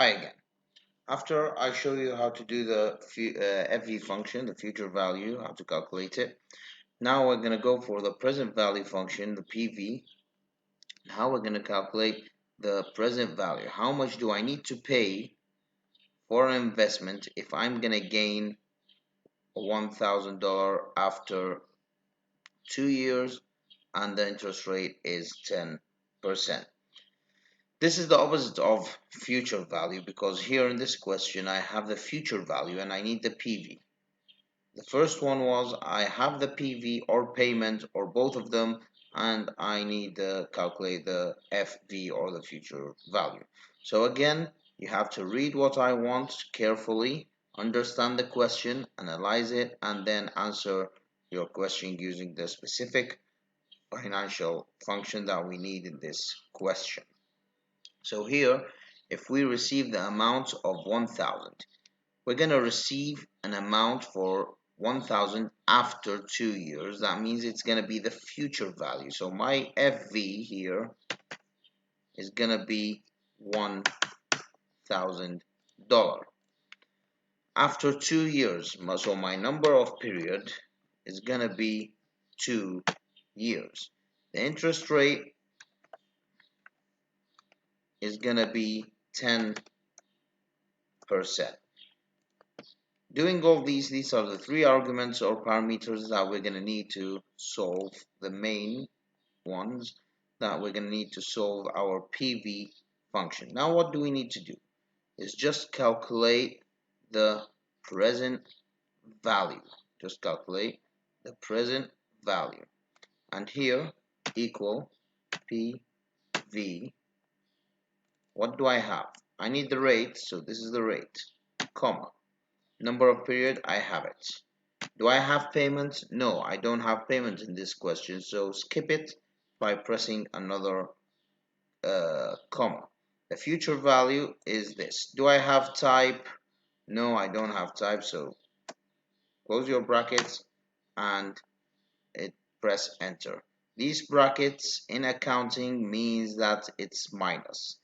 Hi again. After I show you how to do the FV function, the future value, how to calculate it, now we're going to go for the present value function, the PV. How we're going to calculate the present value. How much do I need to pay for an investment if I'm going to gain $1,000 after 2 years and the interest rate is 10%? This is the opposite of future value because here in this question I have the future value and I need the PV. The first one was I have the PV or payment or both of them and I need to calculate the FV or the future value. So again, you have to read what I want carefully, understand the question, analyze it, and then answer your question using the specific financial function that we need in this question. So here, if we receive the amount of 1,000, we're going to receive an amount for 1,000 after 2 years. That means it's going to be the future value. So my FV here is going to be $1,000. After 2 years, so my number of period is going to be 2 years. The interest rate is going to be 10%. Doing all these are the three arguments or parameters that we're going to need to solve, the main ones that we're going to need to solve our PV function. Now what do we need to do? Is just calculate the present value. Just calculate the present value. And here, equal PV. What do I have? I need the rate, so this is the rate, comma. Number of period, I have it. Do I have payments? No, I don't have payments in this question, so skip it by pressing another comma. The future value is this. Do I have type? No, I don't have type, so close your brackets and press enter. These brackets in accounting means that it's minus.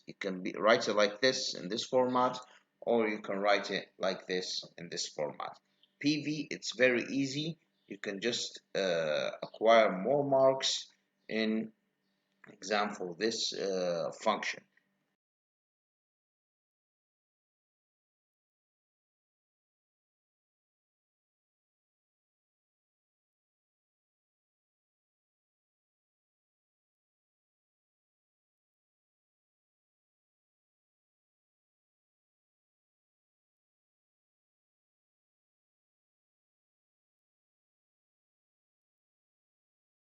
It can be write it like this in this format, or you can write it like this in this format. PV, it's very easy. You can just acquire more marks in example this function.